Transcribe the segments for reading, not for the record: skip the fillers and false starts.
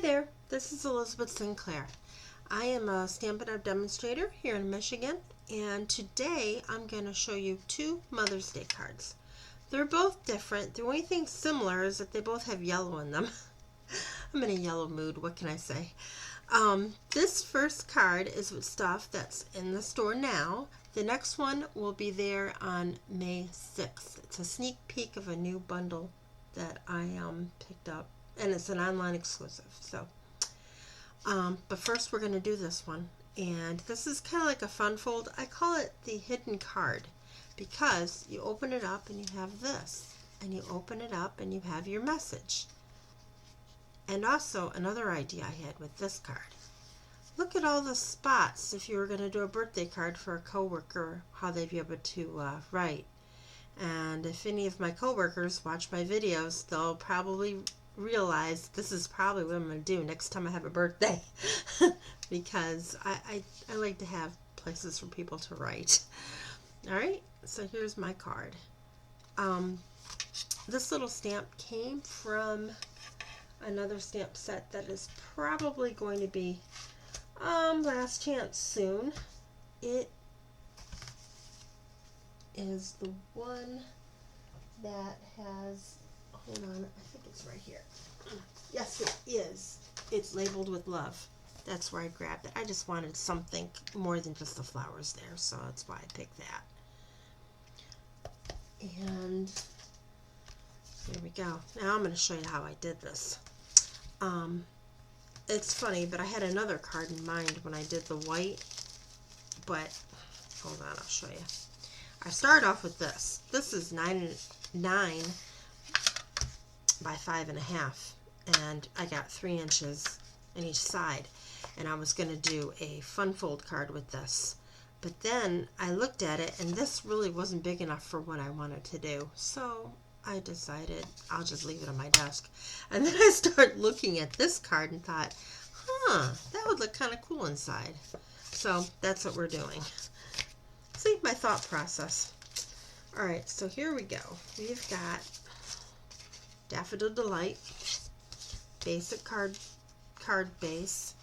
there, this is Elizabeth Sinclair. I am a Stampin' Up! Demonstrator here in Michigan, and today I'm going to show you two Mother's Day cards. They're both different. The only thing similar is that they both have yellow in them. I'm in a yellow mood, what can I say? This first card is with stuff that's in the store now. The next one will be there on May 6th. It's a sneak peek of a new bundle that I picked up, and it's an online exclusive. So, but first we're going to do this one, and this is kind of like a fun fold. I call it the hidden card because you open it up and you have this, and you open it up and you have your message. And also another idea I had with this card. Look at all the spots if you were going to do a birthday card for a coworker, how they'd be able to write. And if any of my coworkers watch my videos, they'll probably realize this is probably what I'm going to do next time I have a birthday. Because I like to have places for people to write. Alright, so here's my card. This little stamp came from another stamp set that is probably going to be last chance soon. It is the one that has, hold on, I think it's right here. Yes, it is. It's labeled with love. That's where I grabbed it. I just wanted something more than just the flowers there, so that's why I picked that. And here we go. Now I'm going to show you how I did this. It's funny, but I had another card in mind when I did the white, but hold on, I'll show you. I started off with this. This is 9 by 5.5, and I got 3 inches in each side, and I was going to do a fun fold card with this. But then I looked at it, and this really wasn't big enough for what I wanted to do, so I decided I'll just leave it on my desk. And then I started looking at this card and thought, that would look kind of cool inside. So that's what we're doing. See, my thought process. Alright, so here we go. We've got Daffodil Delight, basic card base,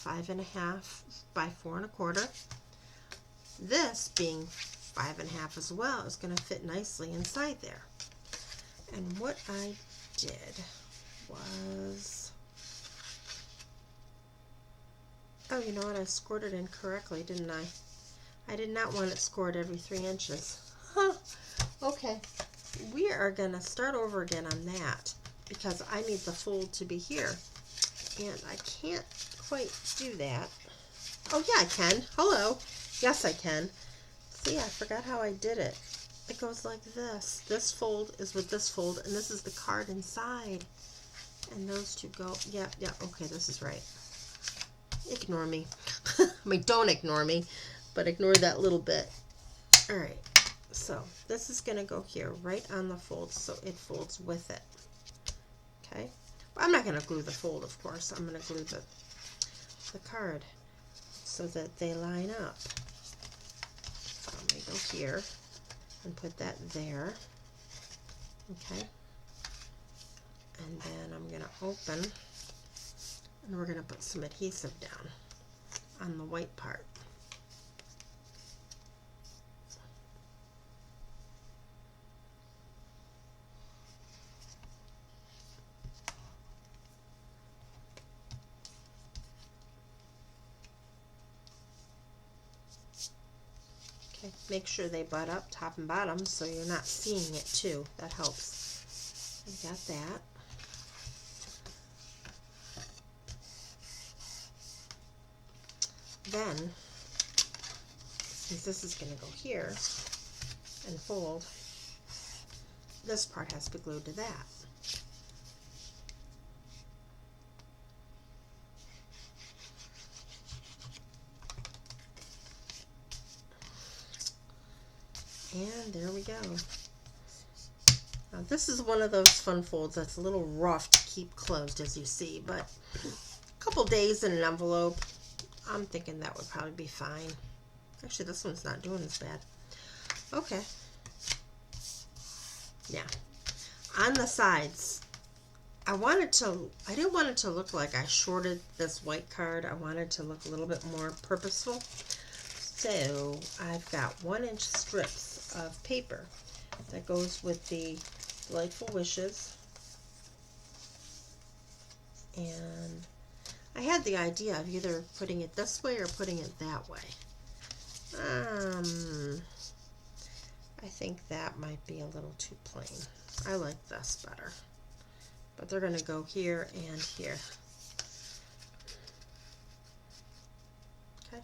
5.5 by 4.25. This being 5.5 as well is going to fit nicely inside there. And what I did was, oh, you know what, I scored it incorrectly, didn't I? I did not want it scored every 3 inches. Okay, we are going to start over again on that because I need the fold to be here. And I can't quite do that. Oh yeah, I can. Hello. Yes, I can. See, I forgot how I did it. It goes like this. This fold is with this fold, and this is the card inside. And those two go, yeah, okay, this is right. Ignore me. I mean, don't ignore me, but ignore that little bit. Alright, so this is going to go here, right on the fold, so it folds with it. Okay? I'm not going to glue the fold, of course. I'm going to glue the card so that they line up. So I'm going to go here and put that there. Okay? And then I'm going to open, and we're going to put some adhesive down on the white part. Okay, make sure they butt up top and bottom so you're not seeing it too. That helps. I got that. Then, since this is going to go here and fold, this part has to be glued to that. And there we go. Now this is one of those fun folds that's a little rough to keep closed, as you see, but a couple days in an envelope, I'm thinking that would probably be fine. Actually, this one's not doing as bad. Okay. Now, on the sides, I didn't want it to look like I shorted this white card. I wanted to look a little bit more purposeful. So I've got 1-inch strips of paper that goes with the Delightful Wishes. And I had the idea of either putting it this way or putting it that way. I think that might be a little too plain. I like this better. But they're going to go here and here. Okay.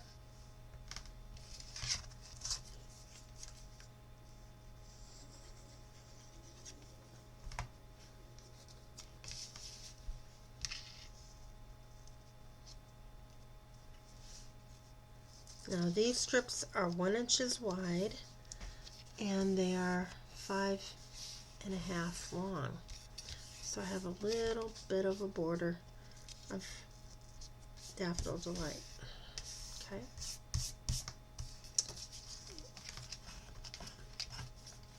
Now these strips are 1 inch wide and they are 5.5 long. So I have a little bit of a border of Daffodil Delight. Okay.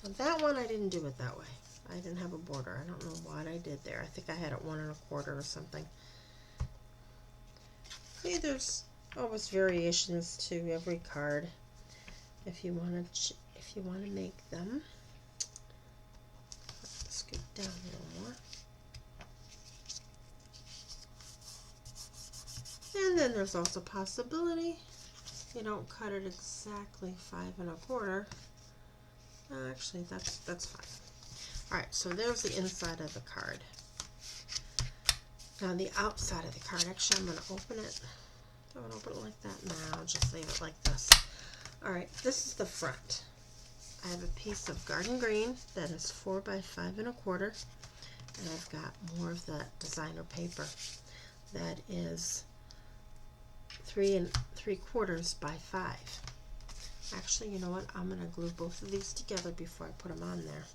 Now that one I didn't do it that way. I didn't have a border. I don't know what I did there. I think I had it 1 1/4 or something. See, there's always variations to every card. If you want to make them, scoot down a little more. And then there's also possibility you don't cut it exactly 5 1/4. Actually, that's fine. All right, so there's the inside of the card. Now the outside of the card. Actually, I'm going to open it. I'm going to open it like that. No, I'll just leave it like this. All right, this is the front. I have a piece of garden green that is 4 by 5 1/4, and I've got more of that designer paper that is 3 3/4 by 5. Actually, you know what? I'm going to glue both of these together before I put them on there.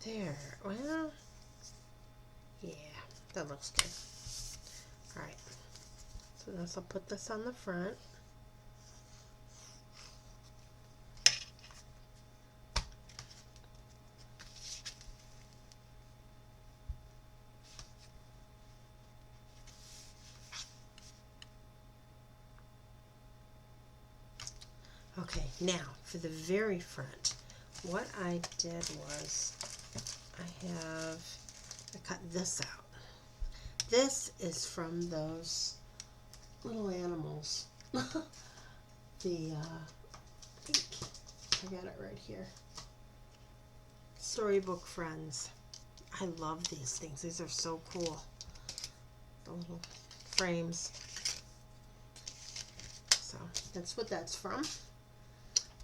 There, well, yeah, that looks good. All right, so this, I'll put this on the front. Okay, now for the very front, what I did was I cut this out. This is from those little animals. I got it right here. Storybook Friends. I love these things. These are so cool. The little frames. So that's what that's from.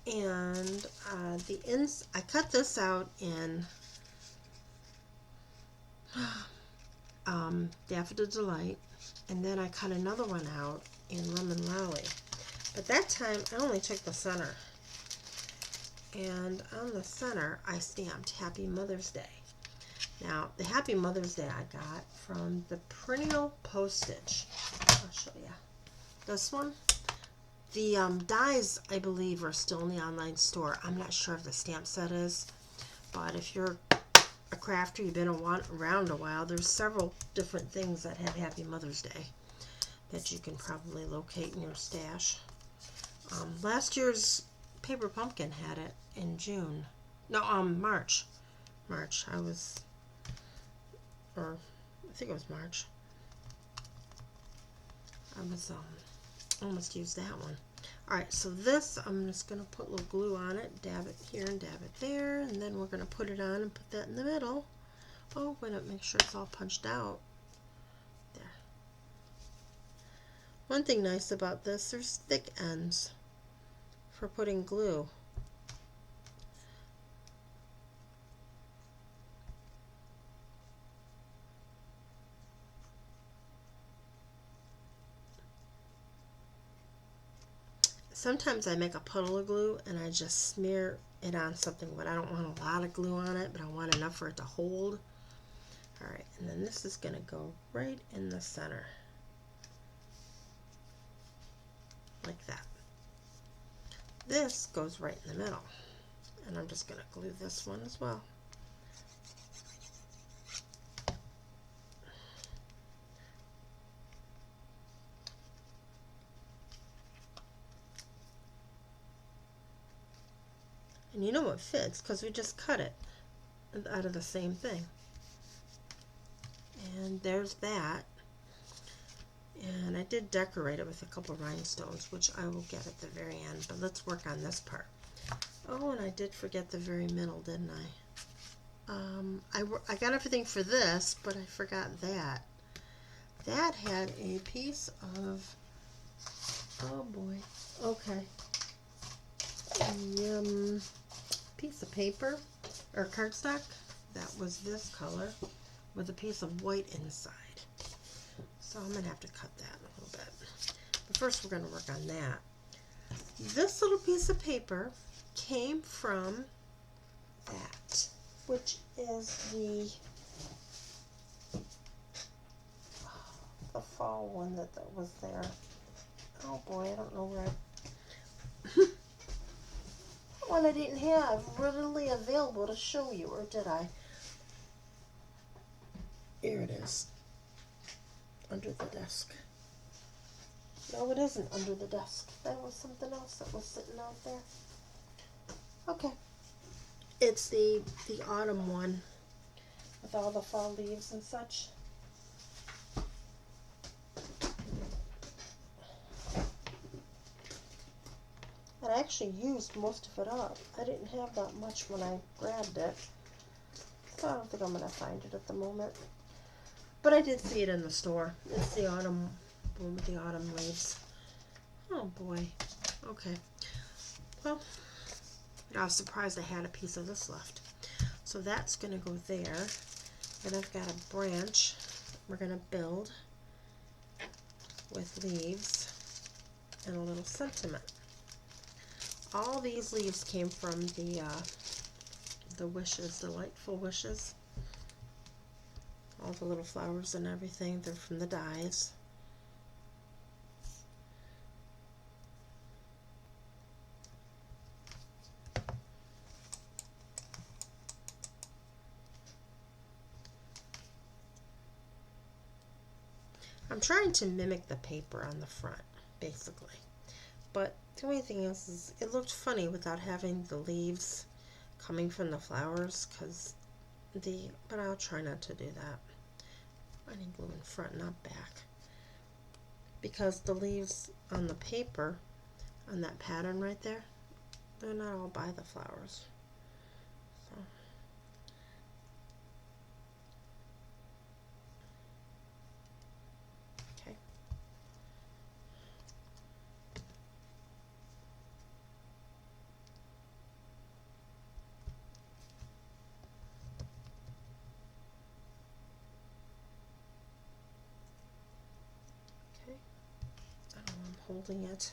And I cut this out in Daffodil Delight, and then I cut another one out in Lemon Lolly. But that time I only took the center, and on the center I stamped Happy Mother's Day. Now the Happy Mother's Day I got from the Perennial Postage. I'll show you this one. The dies, I believe, are still in the online store. I'm not sure if the stamp set is, but if you're a crafter, you've been around a while, there's several different things that have Happy Mother's Day that you can probably locate in your stash. Last year's Paper Pumpkin had it in June. No, March. I think it was March. I almost used that one. Alright, so this, I'm just going to put a little glue on it, dab it here and dab it there, and then we're going to put it on and put that in the middle. Oh, wait a minute, make sure it's all punched out. There. One thing nice about this, there's thick ends for putting glue. sometimes I make a puddle of glue and I just smear it on something, but I don't want a lot of glue on it, but I want enough for it to hold. All right, and then this is going to go right in the center, like that. This goes right in the middle, and I'm just going to glue this one as well. And you know it fits because we just cut it out of the same thing. And there's that. And I did decorate it with a couple rhinestones, which I will get at the very end, but let's work on this part. Oh, and I did forget the very middle, didn't I? I got everything for this, but I forgot that. That had a piece of, oh boy, okay, piece of paper or cardstock that was this color with a piece of white inside. So I'm going to have to cut that a little bit. But first we're going to work on that. This little piece of paper came from that, which is the fall one that was there. Oh boy, I don't know where one I didn't have readily available to show you, or did I? Here it is. Under the desk. No, it isn't under the desk. That was something else that was sitting out there. Okay. It's the autumn one with all the fall leaves and such. And I actually used most of it up. I didn't have that much when I grabbed it, so I don't think I'm going to find it at the moment. But I did see it in the store. It's the autumn one with the autumn leaves. Oh boy. Okay. Well, I was surprised I had a piece of this left. So that's going to go there. And I've got a branch we're going to build with leaves and a little sentiment. All these leaves came from the Wishes, Delightful Wishes. All the little flowers and everything, they're from the dies. I'm trying to mimic the paper on the front, basically. But the only thing is it looked funny without having the leaves coming from the flowers, but I'll try not to do that. I need glue in front, not back. Because the leaves on the paper, on that pattern right there, they're not all by the flowers. So. Okay. Okay. I don't know, I'm holding it.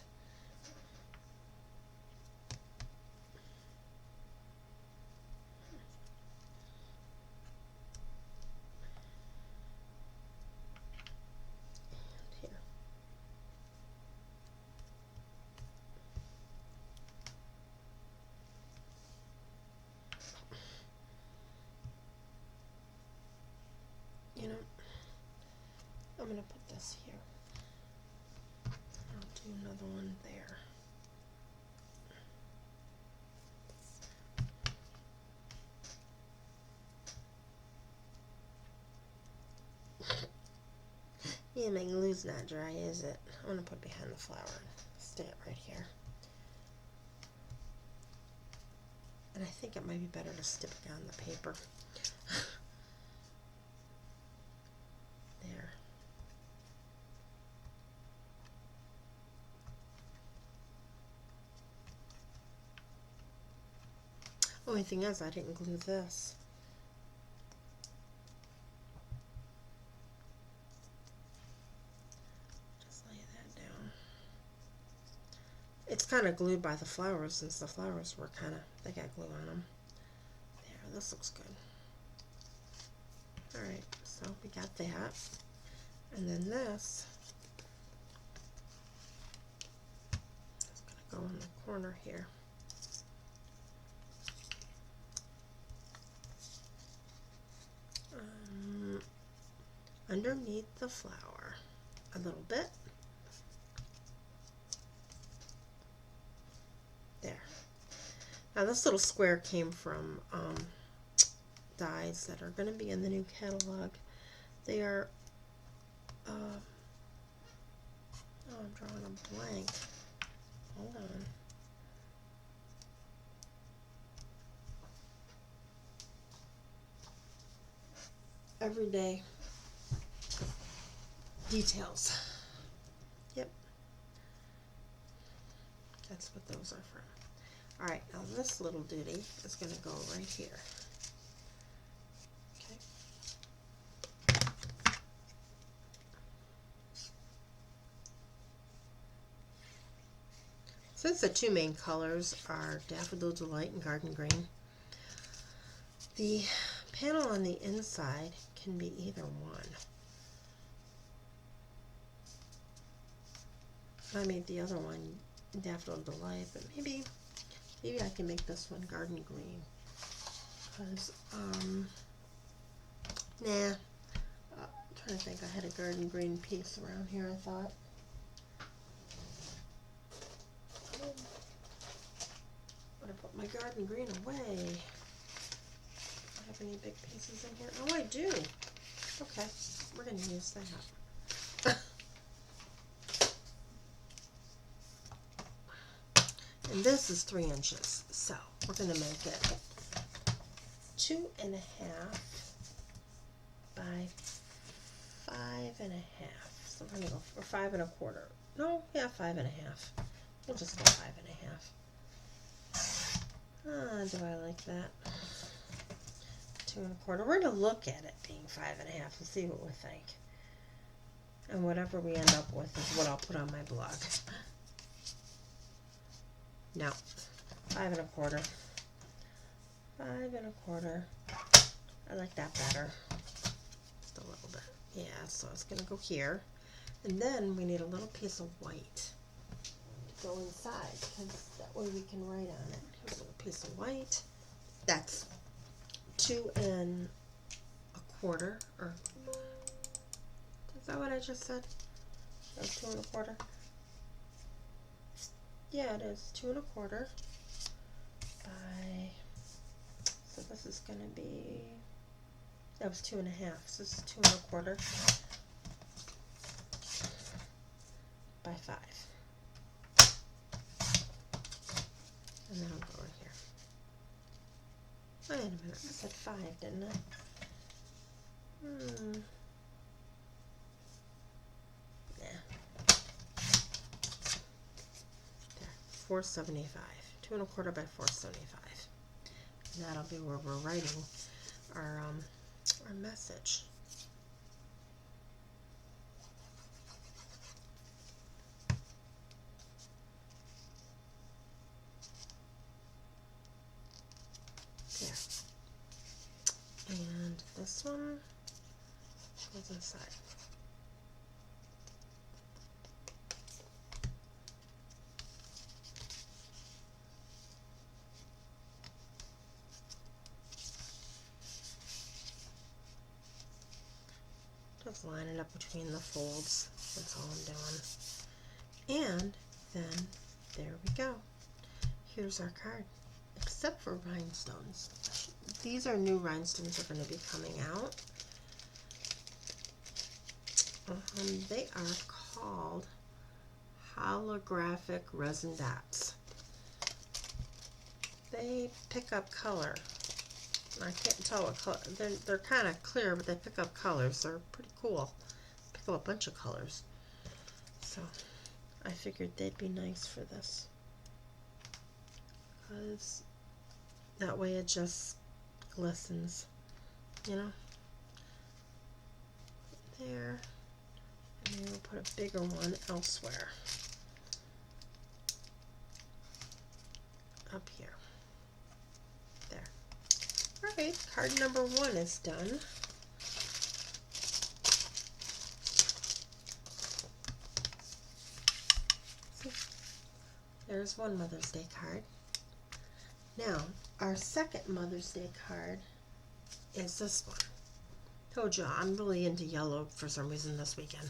You know, I'm going to put this here. I'll do another one there. Yeah, my glue's not dry, is it? I'm going to put it behind the flower and stick it right here. And I think it might be better to stick it on the paper. There. Only thing is, I didn't glue this. Just lay that down. it's kind of glued by the flowers, since the flowers were kind of, they got glue on them. There, this looks good. Alright, so we got that. And then this is going to go in the corner here. Underneath the flower a little bit. There. Now this little square came from dies that are going to be in the new catalog. They are, oh, I'm drawing a blank. Hold on. Everyday Details. Yep. That's what those are from. Alright, now this little duty is going to go right here. Okay. Since the two main colors are Daffodil Delight and Garden Green, the panel on the inside can be either one. I made the other one Daffodil Delight, but maybe I can make this one Garden Green. Because, nah. I'm trying to think, I had a Garden Green piece around here, I thought. But I put my Garden Green away. Do I have any big pieces in here? Oh, I do. Okay, we're going to use that. And this is 3 inches, so we're going to make it 2.5 by 5.5. So we're going to go for 5 1/4. No, yeah, 5 1/2. We'll just go 5 1/2. Do I like that? 2 1/4. We're going to look at it being 5 1/2 and see what we think. And whatever we end up with is what I'll put on my blog. No, 5 1/4. 5 1/4. I like that better. Just a little bit. Yeah, so it's going to go here. And then we need a little piece of white to go inside, because that way we can write on it. Here's a little piece of white. That's 2 1/4. Or, is that what I just said? Or 2 1/4? Yeah, it is 2 1/4 by, so this is going to be, that was 2 1/2, so this is 2 1/4 by 5. And then I'll go in here. Wait a minute, I said 5, didn't I? 475. 2 1/4 by 475. And that'll be where we're writing our message. There. And this one goes inside. Just line it up between the folds. That's all I'm doing. And then there we go. Here's our card. Except for rhinestones. These are new rhinestones that are going to be coming out. They are called holographic resin dots. They pick up color. I can't tell what color. They're kind of clear, but they pick up colors. They're pretty cool. Pick up a bunch of colors. So I figured they'd be nice for this, because that way it just glistens, you know. There. And then we'll put a bigger one elsewhere. Alright, card number 1 is done. See? There's one Mother's Day card. Now, our second Mother's Day card is this one. Told you, I'm really into yellow for some reason this weekend.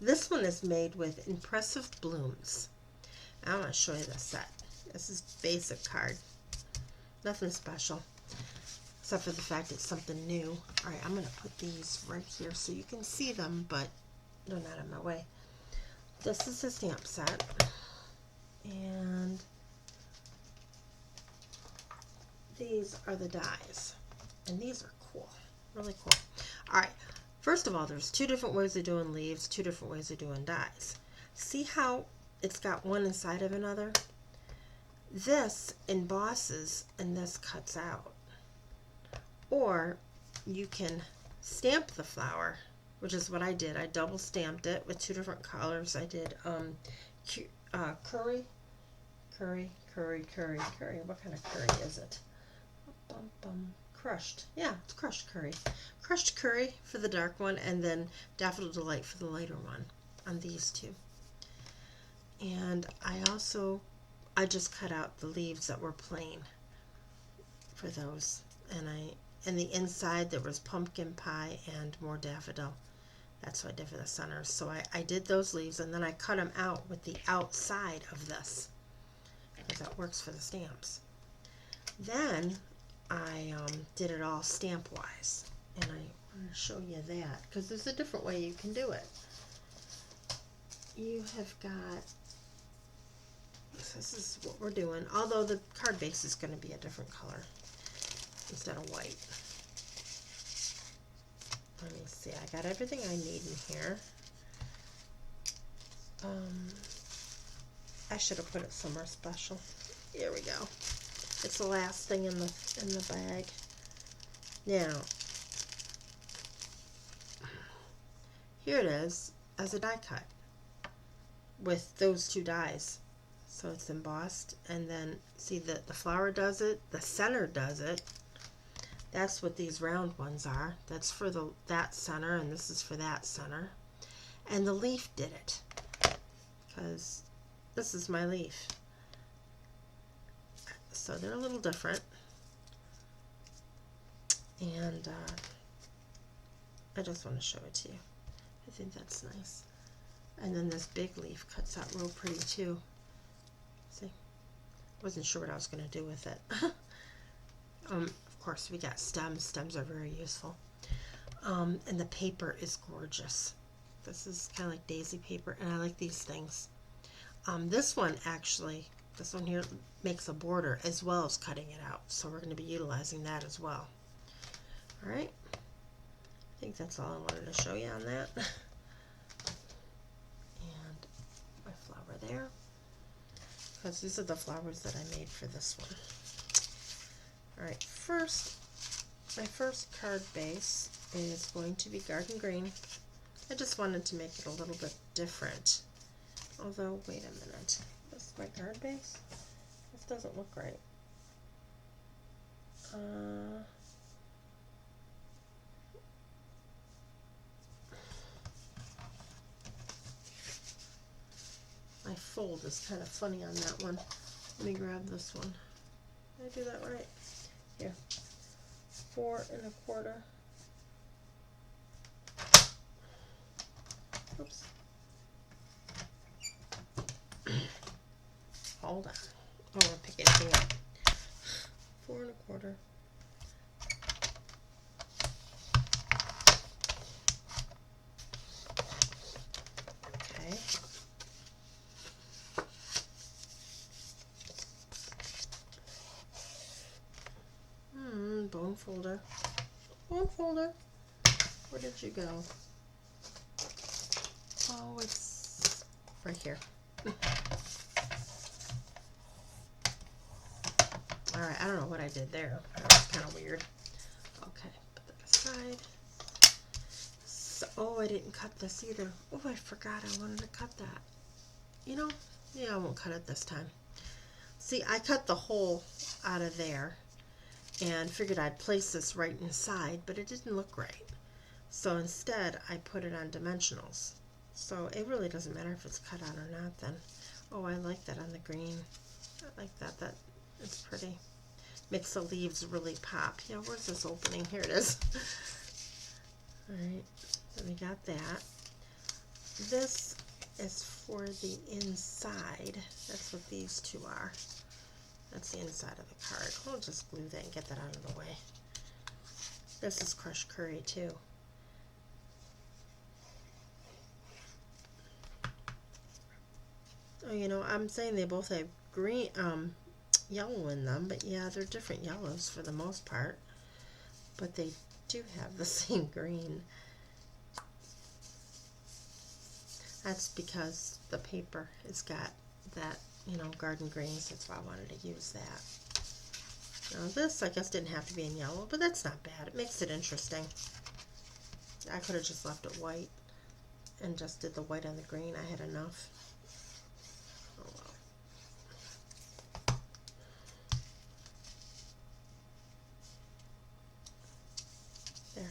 This one is made with Impressive Blooms. I want to show you the set. This is basic card. Nothing special, except for the fact it's something new. Alright, I'm going to put these right here so you can see them, but they're not in my way. This is the stamp set. And these are the dies. And these are cool. Really cool. Alright, first of all, there's 2 different ways of doing leaves, 2 different ways of doing dies. See how it's got one inside of another? This embosses and this cuts out. Or you can stamp the flower, which is what I did. I double stamped it with 2 different colors. I did curry. What kind of curry is it? Crushed. Yeah, it's crushed curry. Crushed curry for the dark one, and then Daffodil Delight for the lighter one on these 2. And I just cut out the leaves that were plain for those. And in the inside there was pumpkin pie and more daffodil. That's what I did for the center. So I did those leaves, and then I cut them out with the outside of this, because that works for the stamps. Then I did it all stamp-wise, and I want to show you that, because there's a different way you can do it. You have got, this is what we're doing, although the card base is going to be a different color instead of white. Let me see, I got everything I need in here. I should have put it somewhere special. Here we go. It's the last thing in the bag. Now, here it is as a die cut with those 2 dies. So it's embossed, and then see that the flower does it, the center does it. That's what these round ones are. That's for that center, and this is for that center. And the leaf did it, because this is my leaf. So they're a little different, and I just want to show it to you. I think that's nice. And then this big leaf cuts out real pretty too. See, wasn't sure what I was going to do with it. Of course, we got stems. Stems are very useful, and the paper is gorgeous. This is kind of like daisy paper, and I like these things. This one here makes a border as well as cutting it out, so we're going to be utilizing that as well. Alright, I think that's all I wanted to show you on that. And my flower there, because these are the flowers that I made for this one. Alright, my first card base is going to be Garden Green. I just wanted to make it a little bit different. Although, wait a minute. This is my card base? This doesn't look right. My fold is kind of funny on that one. Let me grab this one. Did I do that right? Here. 4 1/4. Oops. Hold on. I don't want to pick anything up. 4 1/4. Okay. Bone folder. Bone folder. Where did you go? Oh, it's right here. Alright, I don't know what I did there. That was kind of weird. Okay, put that aside. So, oh, I didn't cut this either. Oh, I forgot I wanted to cut that. You know, yeah, I won't cut it this time. See, I cut the hole out of there. and figured I'd place this right inside, but it didn't look right. So instead I put it on dimensionals. So it really doesn't matter if it's cut out or not then. Oh, I like that on the green. I like that. It's pretty. Makes the leaves really pop. Yeah, where's this opening? Here it is. Alright, so we got that. This is for the inside. That's what these two are. That's the inside of the card. I'll just glue that and get that out of the way. This is crushed curry too. Oh, you know, I'm saying they both have green, yellow in them, but yeah, they're different yellows for the most part. But they do have the same green. That's because the paper has got that, you know, garden greens. That's why I wanted to use that. Now this, I guess, didn't have to be in yellow, but that's not bad. It makes it interesting. I could have just left it white and just did the white on the green. I had enough. Oh well. There.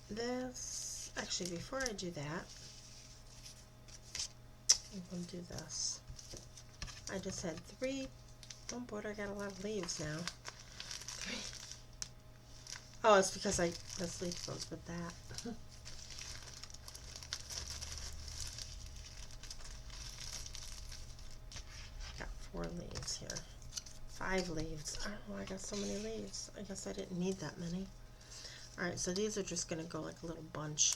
This, actually, before I do that, I'm going to do this. I just had three. Oh boy, I got a lot of leaves now. Three. Oh, it's because this leaf goes with that. Got 4 leaves here. 5 leaves. I don't know why I got so many leaves. I guess I didn't need that many. Alright, so these are just going to go like a little bunch.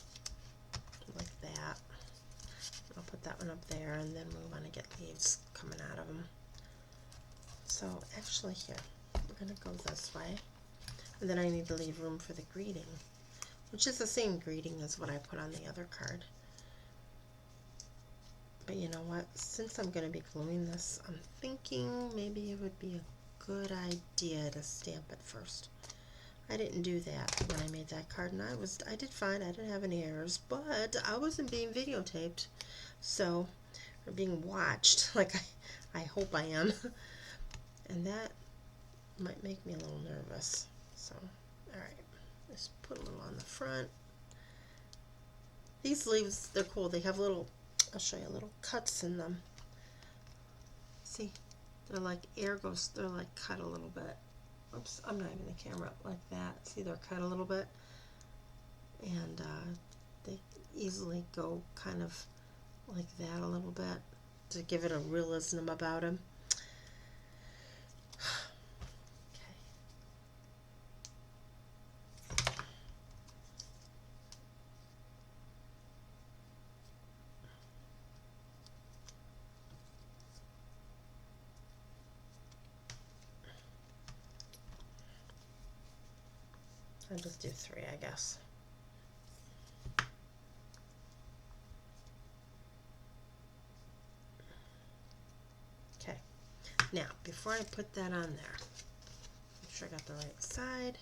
Like that. I'll put that one up there and then we want to get leaves coming out of them. So actually here, we're going to go this way. And then I need to leave room for the greeting, which is the same greeting as what I put on the other card. But you know what? Since I'm going to be gluing this, I'm thinking maybe it would be a good idea to stamp it first. I didn't do that when I made that card, and I did fine. I didn't have any errors, but I wasn't being videotaped, so, or being watched, like I hope I am. And that might make me a little nervous. So, alright, let's put a little on the front. These leaves, they're cool. They have little, I'll show you, little cuts in them. See, they're like they're like cut a little bit. Oops, I'm not even the camera up like that. See, they're cut a little bit. And they easily go kind of like that a little bit to give it a realism about them. I'll just do 3, I guess. Okay. Now, before I put that on there, make sure I got the right side.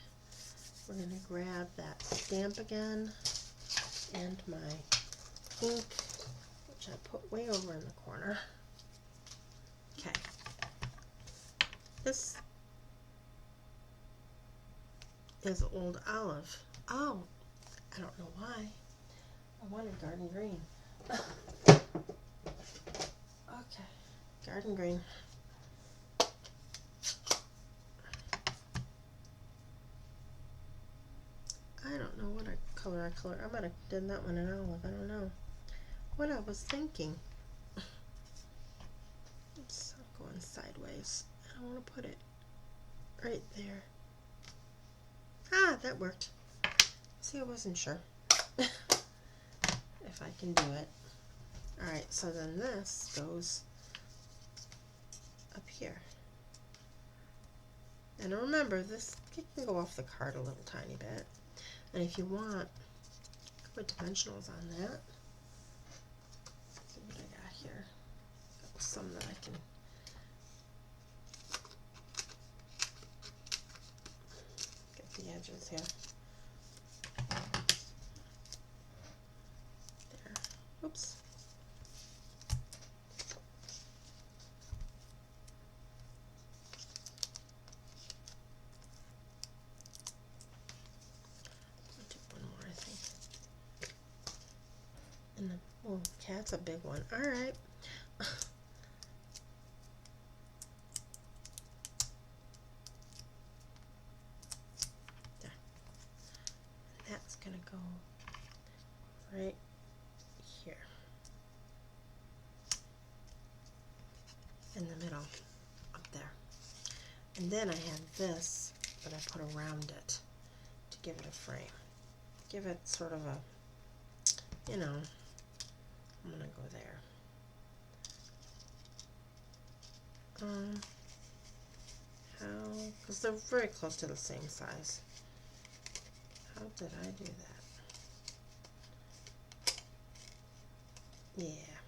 We're going to grab that stamp again and my ink, which I put way over in the corner. Okay. This is Old Olive. Oh, I don't know why. I wanted garden green. Okay, garden green. I don't know what color I colored. I might have done that one in olive. I don't know what I was thinking. It's going sideways. I want to put it right there. Ah, that worked. See, I wasn't sure if I can do it. Alright, so then this goes up here. And remember, this can go off the card a little tiny bit. And if you want, put dimensionals on that. Let's see what I got here. Got some that I can. Get the edges here. There. Oops. I'll do one more, I think. And then, oh, cat's a big one. All right. That's gonna go right here in the middle up there, and then I have this that I put around it to give it a frame, give it sort of a, you know, I'm gonna go there. How, because they're very close to the same size. How did I do that? Yeah,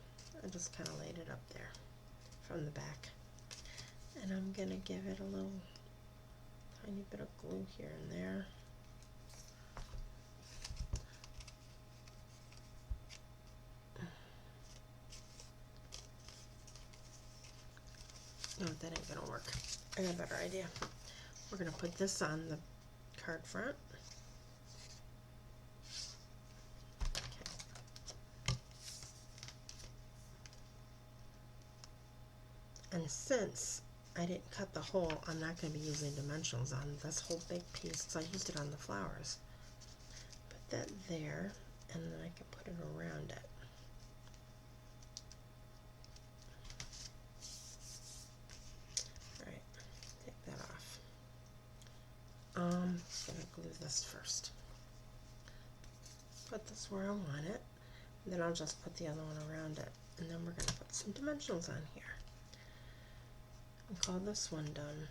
I just kind of laid it up there from the back. And I'm going to give it a little tiny bit of glue here and there. No, that ain't going to work. I got a better idea. We're going to put this on the card front. And since I didn't cut the hole, I'm not going to be using dimensionals on this whole big piece because I used it on the flowers. Put that there, and then I can put it around it. Alright, take that off. I'm going to glue this first. Put this where I want it, and then I'll just put the other one around it. And then we're going to put some dimensionals on here. And call this one done.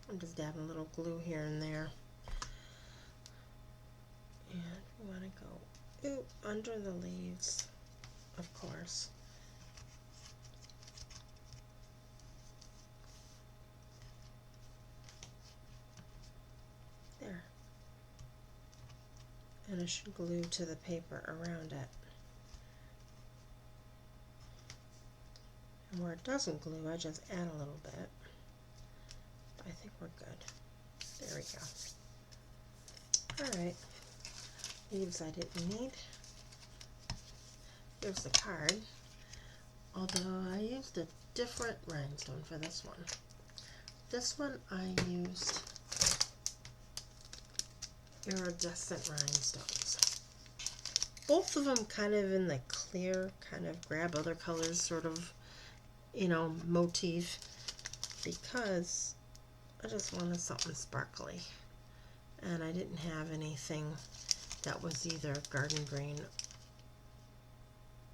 I'm just dabbing a little glue here and there. And we want to go under the leaves, of course. There. And I should glue to the paper around it. And where it doesn't glue, I just add a little bit. I think we're good. There we go. Alright. Leaves I didn't need. Here's the card. Although I used a different rhinestone for this one. This one I used iridescent rhinestones. Both of them kind of in the clear, kind of grab other colors sort of, you know, motif, because I just wanted something sparkly. And I didn't have anything that was either garden green.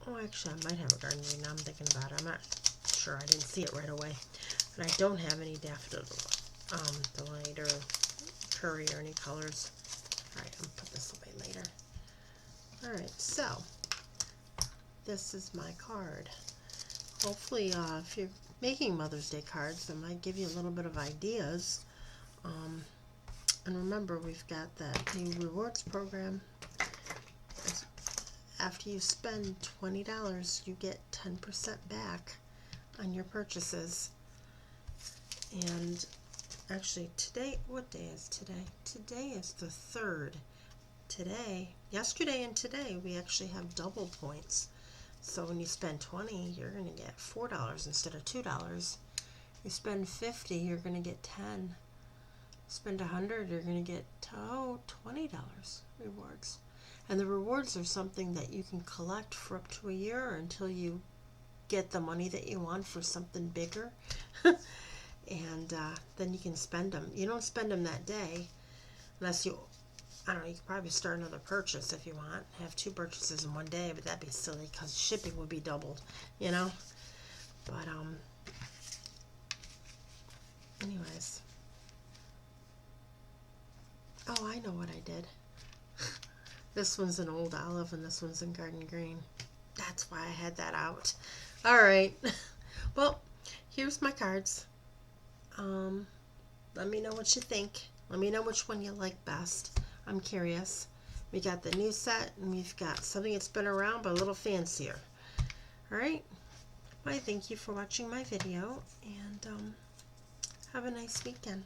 Oh, actually, I might have a garden green now I'm thinking about it. I'm not sure. I didn't see it right away. And I don't have any daffodil delight or curry or any colors. Alright, I'm going to put this away later. Alright, so this is my card. Hopefully, if you're making Mother's Day cards, it might give you a little bit of ideas. And remember, we've got that new rewards program. After you spend $20, you get 10% back on your purchases. And actually today, what day is today? Today is the 3rd. Yesterday and today, we actually have double points. So when you spend $20, you're going to get $4 instead of $2. You spend $50, you're going to get $10. Spend $100, you're going to get $20 rewards. And the rewards are something that you can collect for up to a year until you get the money that you want for something bigger. And then you can spend them. You don't spend them that day unless you, I don't know, you could probably start another purchase if you want. Have 2 purchases in one day, but that'd be silly because shipping would be doubled, you know? But, anyways. Oh, I know what I did. This one's an old olive and this one's in garden green. That's why I had that out. All right. Well, here's my cards. Let me know what you think. Let me know which one you like best. I'm curious. We got the new set and we've got something that's been around but a little fancier. All right. Well, I thank you for watching my video and have a nice weekend.